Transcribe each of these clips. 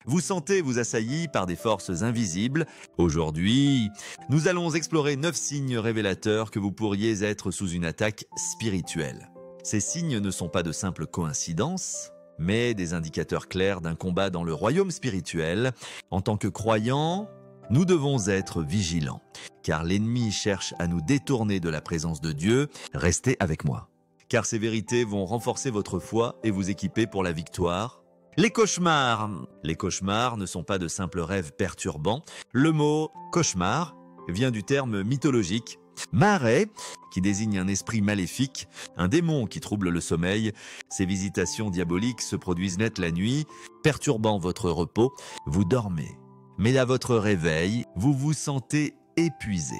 Vous sentez vous assaillis par des forces invisibles. Aujourd'hui, nous allons explorer 9 signes révélateurs que vous pourriez être sous une attaque spirituelle. Ces signes ne sont pas de simples coïncidences, mais des indicateurs clairs d'un combat dans le royaume spirituel. En tant que croyants, nous devons être vigilants, car l'ennemi cherche à nous détourner de la présence de Dieu. Restez avec moi, car ces vérités vont renforcer votre foi et vous équiper pour la victoire. Les cauchemars. Les cauchemars ne sont pas de simples rêves perturbants. Le mot « cauchemar » vient du terme mythologique « mare », qui désigne un esprit maléfique, un démon qui trouble le sommeil. Ces visitations diaboliques se produisent net la nuit, perturbant votre repos. Vous dormez. Mais à votre réveil, vous vous sentez épuisé.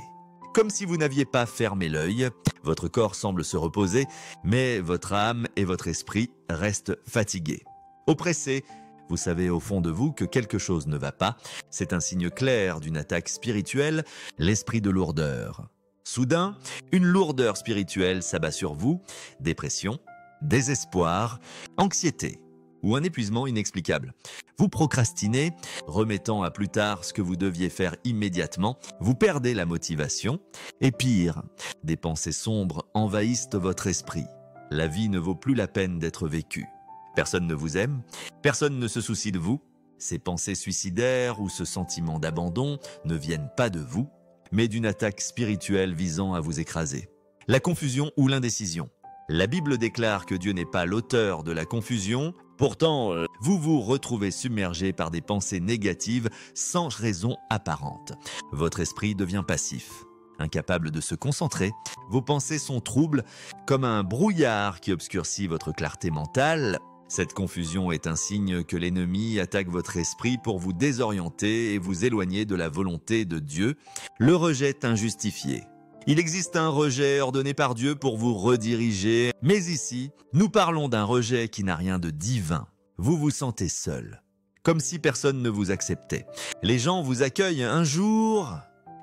Comme si vous n'aviez pas fermé l'œil, votre corps semble se reposer, mais votre âme et votre esprit restent fatigués. Oppressés, vous savez au fond de vous que quelque chose ne va pas. C'est un signe clair d'une attaque spirituelle, l'esprit de lourdeur. Soudain, une lourdeur spirituelle s'abat sur vous, dépression, désespoir, anxiété ou un épuisement inexplicable. Vous procrastinez, remettant à plus tard ce que vous deviez faire immédiatement. Vous perdez la motivation. Et pire, des pensées sombres envahissent votre esprit. La vie ne vaut plus la peine d'être vécue. Personne ne vous aime, personne ne se soucie de vous. Ces pensées suicidaires ou ce sentiment d'abandon ne viennent pas de vous, mais d'une attaque spirituelle visant à vous écraser. La confusion ou l'indécision. La Bible déclare que Dieu n'est pas l'auteur de la confusion. Pourtant, vous vous retrouvez submergé par des pensées négatives sans raison apparente. Votre esprit devient passif, incapable de se concentrer. Vos pensées sont troubles, comme un brouillard qui obscurcit votre clarté mentale. Cette confusion est un signe que l'ennemi attaque votre esprit pour vous désorienter et vous éloigner de la volonté de Dieu. Le rejet injustifié. Il existe un rejet ordonné par Dieu pour vous rediriger, mais ici, nous parlons d'un rejet qui n'a rien de divin. Vous vous sentez seul, comme si personne ne vous acceptait. Les gens vous accueillent un jour,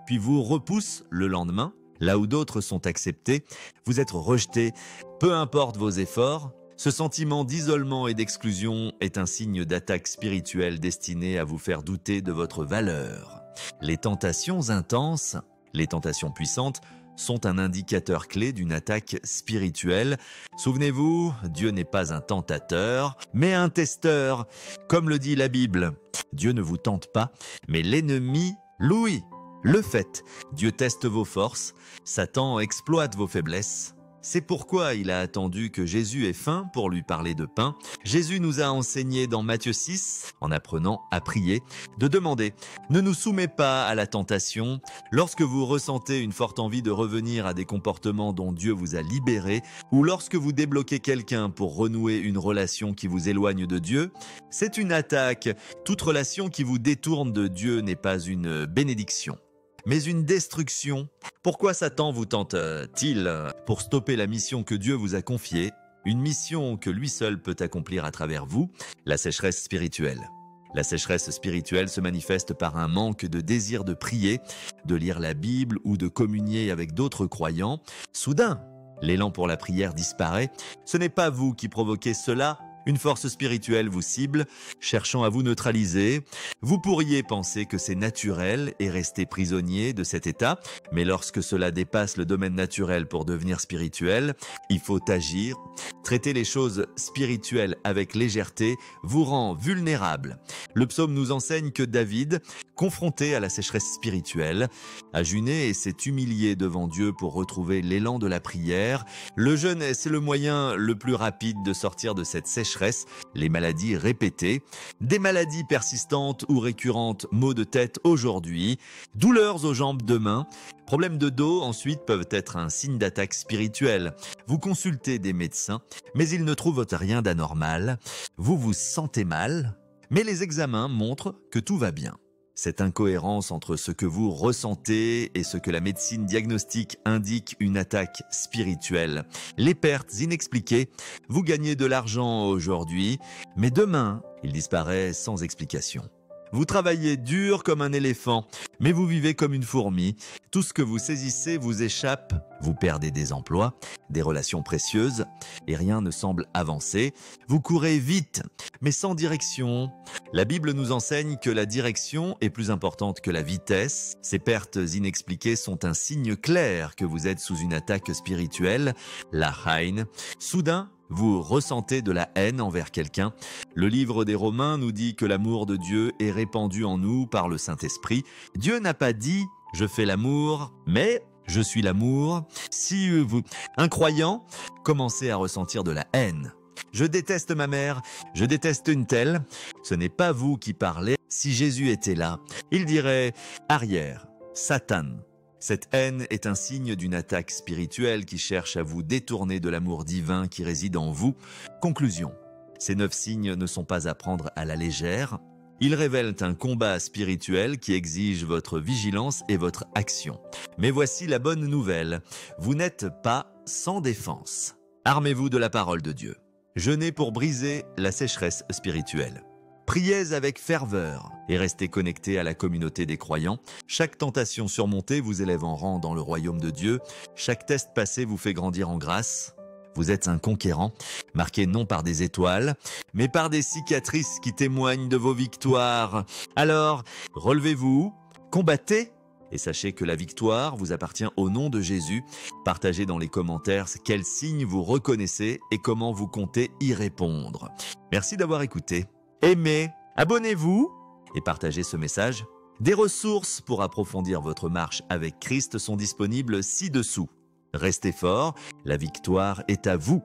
puis vous repoussent le lendemain. Là où d'autres sont acceptés, vous êtes rejeté, peu importe vos efforts. Ce sentiment d'isolement et d'exclusion est un signe d'attaque spirituelle destinée à vous faire douter de votre valeur. Les tentations intenses, les tentations puissantes, sont un indicateur clé d'une attaque spirituelle. Souvenez-vous, Dieu n'est pas un tentateur, mais un testeur. Comme le dit la Bible, Dieu ne vous tente pas, mais l'ennemi, lui, le fait. Dieu teste vos forces, Satan exploite vos faiblesses. C'est pourquoi il a attendu que Jésus ait faim pour lui parler de pain. Jésus nous a enseigné dans Matthieu 6, en apprenant à prier, de demander « Ne nous soumets pas à la tentation ». Lorsque vous ressentez une forte envie de revenir à des comportements dont Dieu vous a libéré, ou lorsque vous débloquez quelqu'un pour renouer une relation qui vous éloigne de Dieu, c'est une attaque. Toute relation qui vous détourne de Dieu n'est pas une bénédiction, mais une destruction. Pourquoi Satan vous tente-t-il? Pour stopper la mission que Dieu vous a confiée, une mission que lui seul peut accomplir à travers vous, la sécheresse spirituelle. La sécheresse spirituelle se manifeste par un manque de désir de prier, de lire la Bible ou de communier avec d'autres croyants. Soudain, l'élan pour la prière disparaît. Ce n'est pas vous qui provoquez cela. Une force spirituelle vous cible, cherchant à vous neutraliser. Vous pourriez penser que c'est naturel et rester prisonnier de cet état, mais lorsque cela dépasse le domaine naturel pour devenir spirituel, il faut agir. Traiter les choses spirituelles avec légèreté vous rend vulnérable. Le psaume nous enseigne que David, confronté à la sécheresse spirituelle, a jeûné et s'est humilié devant Dieu pour retrouver l'élan de la prière. Le jeûne, c'est le moyen le plus rapide de sortir de cette sécheresse. Les maladies répétées, des maladies persistantes ou récurrentes, maux de tête aujourd'hui, douleurs aux jambes demain, problèmes de dos ensuite peuvent être un signe d'attaque spirituelle. Vous consultez des médecins, mais ils ne trouvent rien d'anormal. Vous vous sentez mal, mais les examens montrent que tout va bien. Cette incohérence entre ce que vous ressentez et ce que la médecine diagnostique indique une attaque spirituelle. Les pertes inexpliquées, vous gagnez de l'argent aujourd'hui, mais demain, il disparaît sans explication. Vous travaillez dur comme un éléphant, mais vous vivez comme une fourmi. Tout ce que vous saisissez vous échappe. Vous perdez des emplois, des relations précieuses, et rien ne semble avancer. Vous courez vite, mais sans direction. La Bible nous enseigne que la direction est plus importante que la vitesse. Ces pertes inexpliquées sont un signe clair que vous êtes sous une attaque spirituelle, la haine. Soudain, vous ressentez de la haine envers quelqu'un. Le livre des Romains nous dit que l'amour de Dieu est répandu en nous par le Saint-Esprit. Dieu n'a pas dit « je fais l'amour », mais « je suis l'amour ». Si vous, un croyant, commencez à ressentir de la haine. Je déteste ma mère, je déteste une telle. Ce n'est pas vous qui parlez. Si Jésus était là, il dirait « arrière, Satan ». Cette haine est un signe d'une attaque spirituelle qui cherche à vous détourner de l'amour divin qui réside en vous. Conclusion. Ces 9 signes ne sont pas à prendre à la légère. Ils révèlent un combat spirituel qui exige votre vigilance et votre action. Mais voici la bonne nouvelle. Vous n'êtes pas sans défense. Armez-vous de la parole de Dieu. Jeûnez pour briser la sécheresse spirituelle. Priez avec ferveur et restez connectés à la communauté des croyants. Chaque tentation surmontée vous élève en rang dans le royaume de Dieu. Chaque test passé vous fait grandir en grâce. Vous êtes un conquérant, marqué non par des étoiles, mais par des cicatrices qui témoignent de vos victoires. Alors, relevez-vous, combattez et sachez que la victoire vous appartient au nom de Jésus. Partagez dans les commentaires quels signes vous reconnaissez et comment vous comptez y répondre. Merci d'avoir écouté. Aimez, abonnez-vous et partagez ce message. Des ressources pour approfondir votre marche avec Christ sont disponibles ci-dessous. Restez forts, la victoire est à vous.